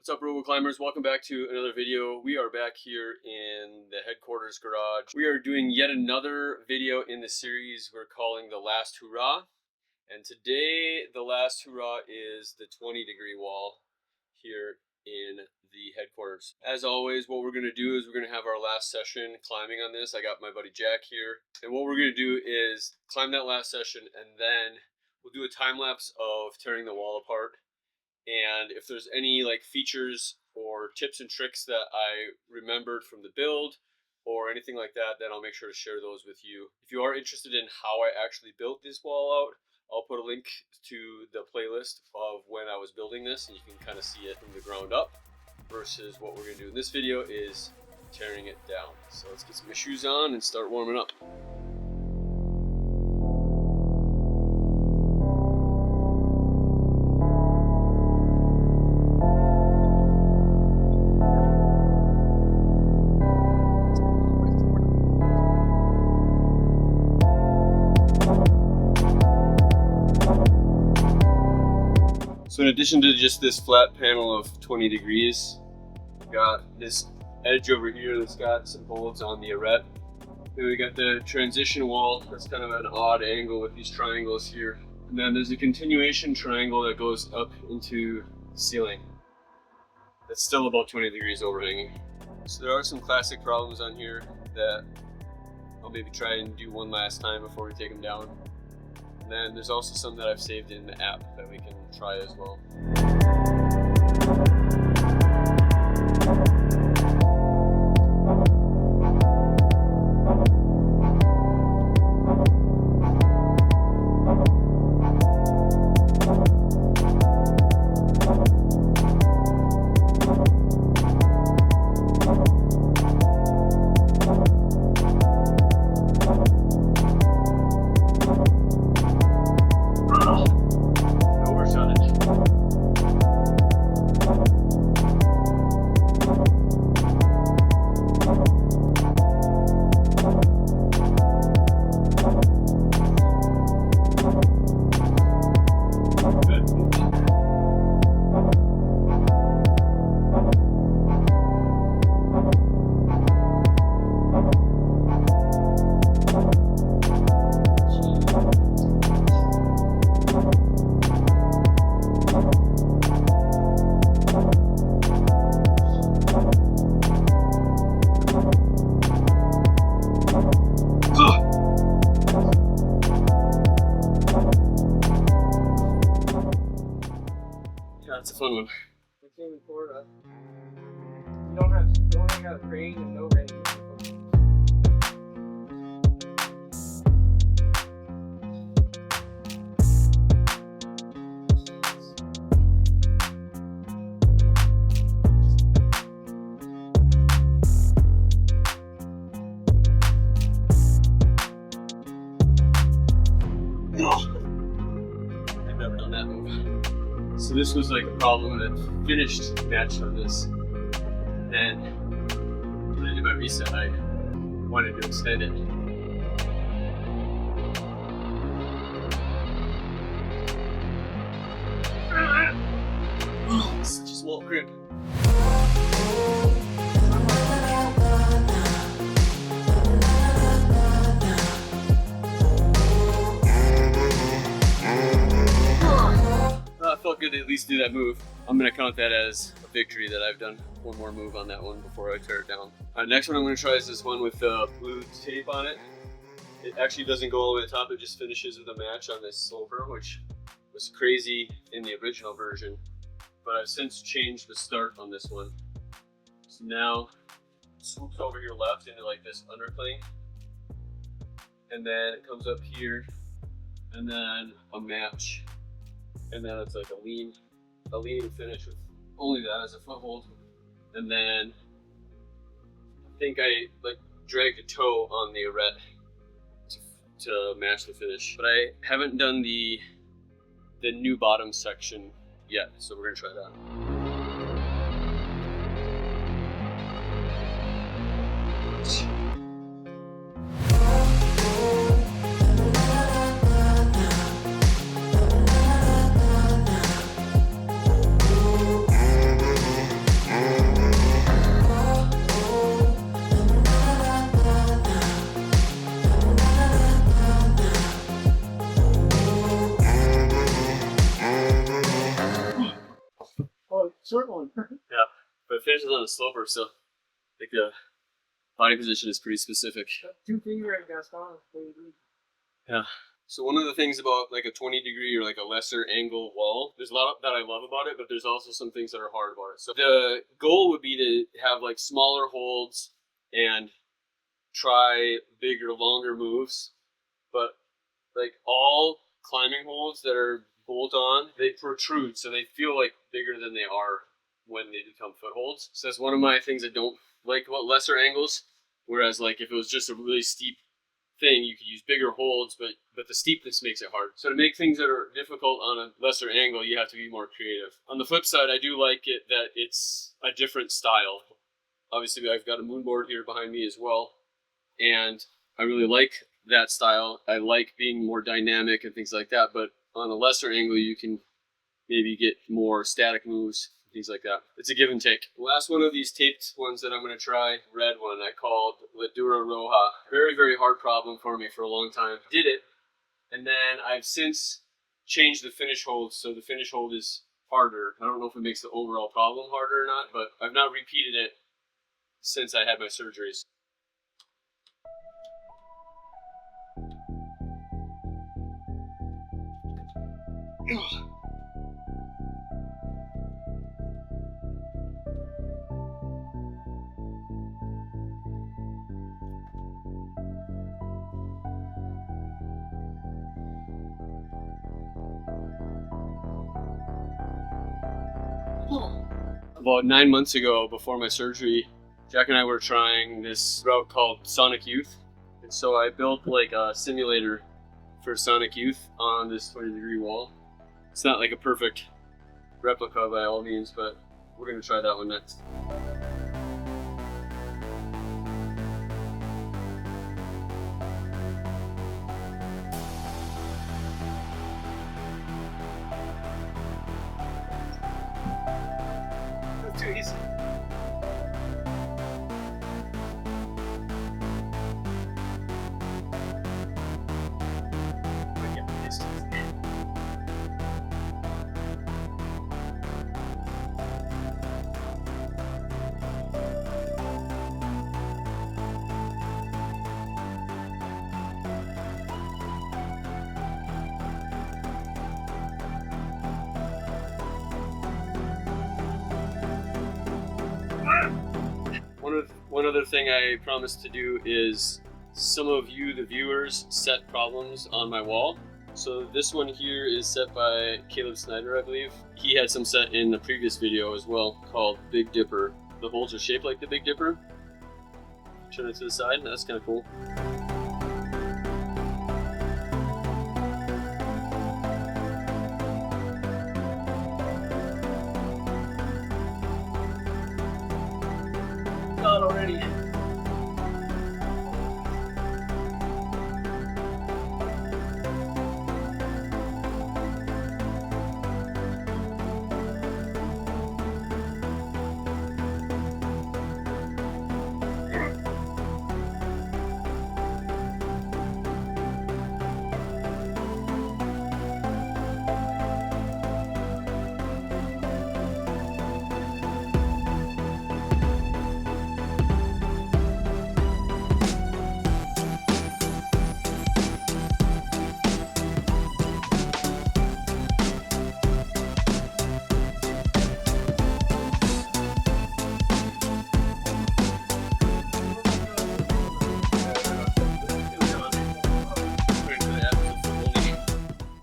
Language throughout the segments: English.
What's up, Robo Climbers? Welcome back to another video. We are back here in the headquarters garage. We are doing yet another video in the series we're calling the Last Hoorah. And today, the Last Hoorah is the 20-degree wall here in the headquarters. As always, what we're going to do is we're going to have our last session climbing on this. I got my buddy Jack here. And what we're going to do is climb that last session, and then we'll do a time lapse of tearing the wall apart. And if there's any features or tips and tricks that I remembered from the build or anything like that, then I'll make sure to share those with you. If you are interested in how I actually built this wall out, I'll put a link to the playlist of when I was building this, and you can kind of see it from the ground up versus what we're going to do in this video is tearing it down. So let's get some shoes on and start warming up. So in addition to just this flat panel of 20 degrees, we've got this edge over here that's got some bolts on the arete. Then we got the transition wall that's kind of an odd angle with these triangles here. And then there's a continuation triangle that goes up into the ceiling. That's still about 20 degrees overhanging. So there are some classic problems on here that I'll maybe try and do one last time before we take them down. And then there's also some that I've saved in the app that we can try as well. That's a fun one. It's in Florida. You don't have a crane and no rain. I've never done that move. So this was like a problem that finished match on this. And when I did my reset, I wanted to extend it. Oh, such a small grip. Felt good to at least do that move. I'm going to count that as a victory that I've done one more move on that one before I tear it down. Next one I'm going to try is this one with blue tape on it. It actually doesn't go all the way to the top, it just finishes with a match on this sloper, which was crazy in the original version. But I've since changed the start on this one. So now it swoops over here left into like this undercling. And then it comes up here, and then a match. And then it's like a lean finish with only that as a foothold. And then I think I dragged a toe on the arete to match the finish. But I haven't done the new bottom section yet, so we're gonna try that. short one. Yeah, but it finishes on a sloper, so I think the body position is pretty specific. 2 finger at Gaston. Yeah. So one of the things about like a 20-degree or like a lesser angle wall, there's a lot that I love about it, but there's also some things that are hard about it. So the goal would be to have like smaller holds and try bigger, longer moves. But like all climbing holds that are bolt on, they protrude, so they feel like bigger than they are when they become footholds. So that's one of my things I don't like about lesser angles. Whereas like if it was just a really steep thing, you could use bigger holds, but the steepness makes it hard. So to make things that are difficult on a lesser angle, you have to be more creative. On the flip side, I do like it that it's a different style. Obviously, I've got a moonboard here behind me as well, and I really like that style. I like being more dynamic and things like that, but on a lesser angle, you can maybe get more static moves, things like that. It's a give and take. The last one of these taped ones that I'm going to try, red one, I called Last Hoorah Series. Very, very hard problem for me for a long time. Did it, and then I've since changed the finish hold, so the finish hold is harder. I don't know if it makes the overall problem harder or not, but I've not repeated it since I had my surgeries. About 9 months ago, before my surgery, Jack and I were trying this route called Sonic Youth. And so I built like a simulator for Sonic Youth on this 20-degree wall. It's not like a perfect replica by all means, but we're going to try that one next. That's too easy. One other thing I promised to do is some of you, the viewers, set problems on my wall. So this one here is set by Caleb Snyder, I believe. He had some set in the previous video as well called Big Dipper. The holes are shaped like the Big Dipper. Turn it to the side, that's kind of cool. Not already.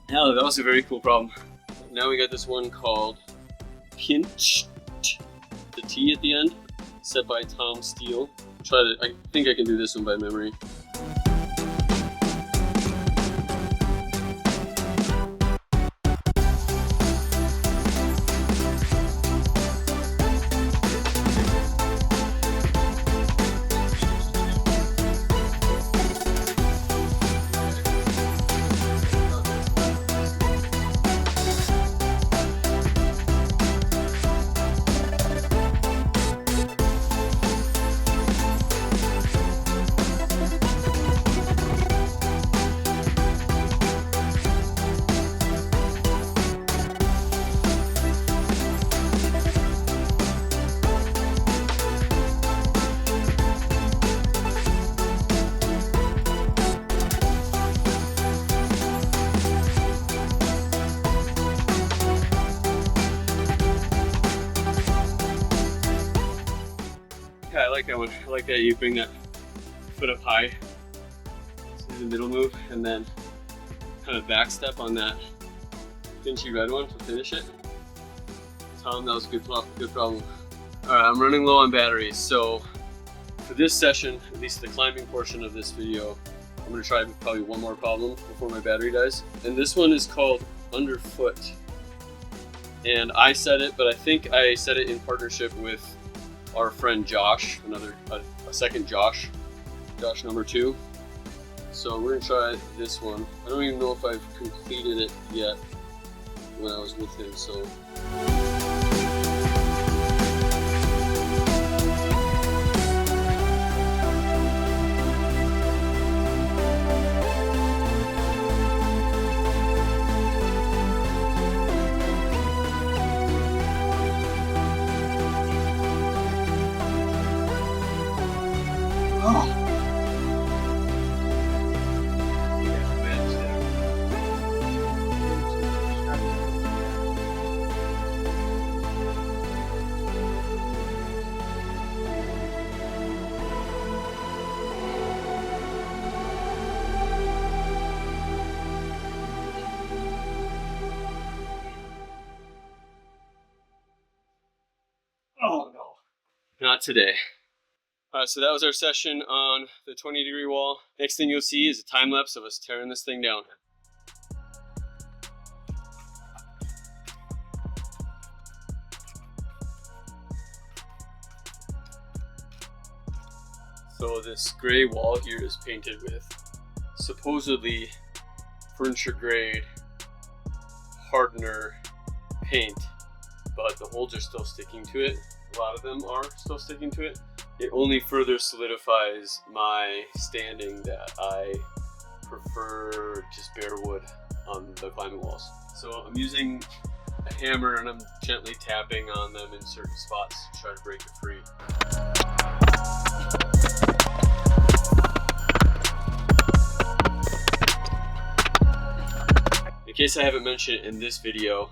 Yeah, that was a very cool problem. Now we got this one called Pinched, the T at the end, set by Tom Steele. I think I can do this one by memory. Yeah, I like that one. I like that you bring that foot up high. See the middle move, and then kind of back step on that finchy red one to finish it. Tom, that was a good problem. Alright, I'm running low on batteries, so for this session, at least the climbing portion of this video, I'm going to try probably one more problem before my battery dies. And this one is called underfoot. And I said it, but I think I said it in partnership with our friend Josh, a second Josh number 2. So we're going to try this one. I don't even know if I've completed it yet when I was with him, so. Oh no. Not today. So that was our session on the 20-degree wall. Next thing you'll see is a time lapse of us tearing this thing down. So this gray wall here is painted with supposedly furniture grade hardener paint, but the holes are still sticking to it. A lot of them are still sticking to it. It only further solidifies my standing that I prefer just bare wood on the climbing walls. So I'm using a hammer and I'm gently tapping on them in certain spots to try to break it free. In case I haven't mentioned it in this video,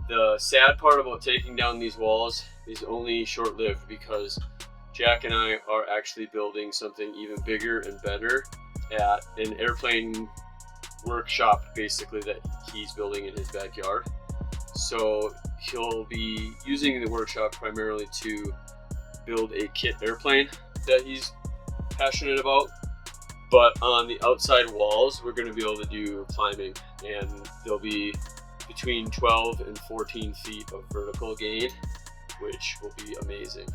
the sad part about taking down these walls is only short-lived because Jack and I are actually building something even bigger and better at an airplane workshop basically that he's building in his backyard. So he'll be using the workshop primarily to build a kit airplane that he's passionate about. But on the outside walls, we're going to be able to do climbing, and there'll be between 12 and 14 feet of vertical gain, which will be amazing.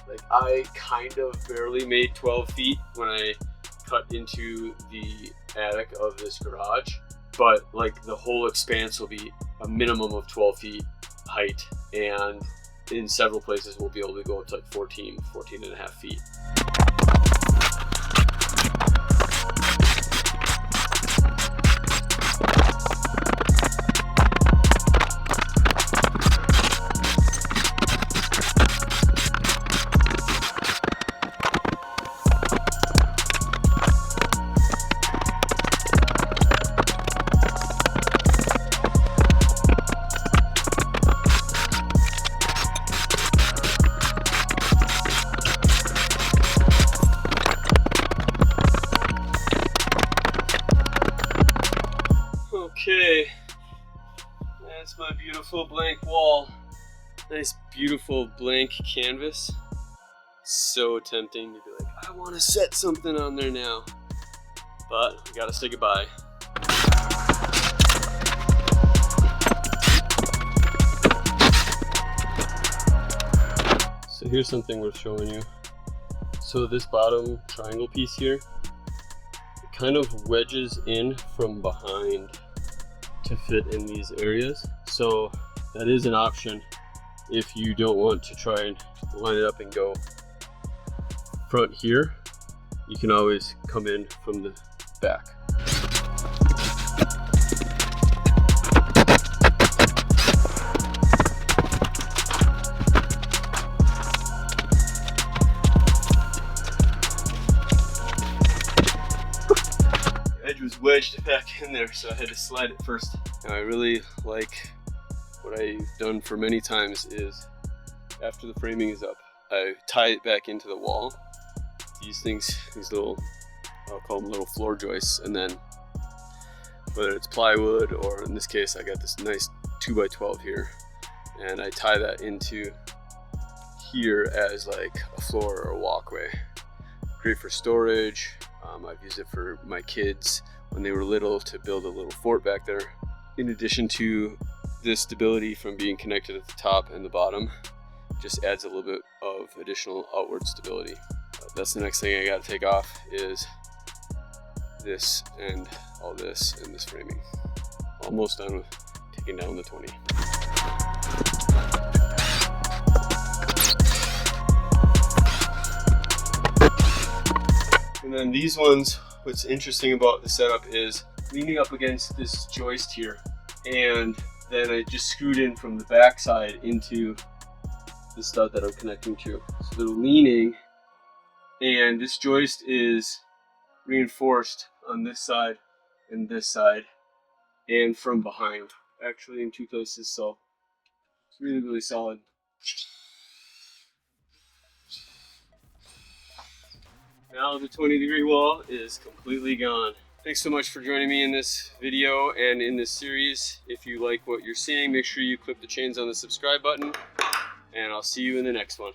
Like, I kind of barely made 12 feet when I cut into the attic of this garage, but like the whole expanse will be a minimum of 12 feet height, and in several places we'll be able to go up to like 14 and a half feet. Okay, that's my beautiful blank wall. Nice beautiful blank canvas. So tempting to be like, I want to set something on there now, but we gotta say goodbye. So here's something worth showing you. So this bottom triangle piece here, it kind of wedges in from behind to fit in these areas. So that is an option if you don't want to try and line it up and go front here. You can always come in from the back. Was wedged back in there, so I had to slide it first. Now, I really like what I've done for many times is after the framing is up, I tie it back into the wall. These things, these little, I'll call them little floor joists, and then whether it's plywood or in this case I got this nice 2x12 here, and I tie that into here as like a floor or a walkway. Great for storage. I've used it for my kids when they were little to build a little fort back there. In addition to this stability from being connected at the top and the bottom, just adds a little bit of additional outward stability. That's the next thing I got to take off is this and all this and this framing. Almost done with taking down the 20. And then these ones, what's interesting about the setup is leaning up against this joist here, and then I just screwed in from the back side into the stud that I'm connecting to. So they're leaning, and this joist is reinforced on this side and this side, and from behind, actually in two places, so it's really, really solid. Now the 20-degree wall is completely gone. Thanks so much for joining me in this video and in this series. If you like what you're seeing, make sure you click the chains on the subscribe button, and I'll see you in the next one.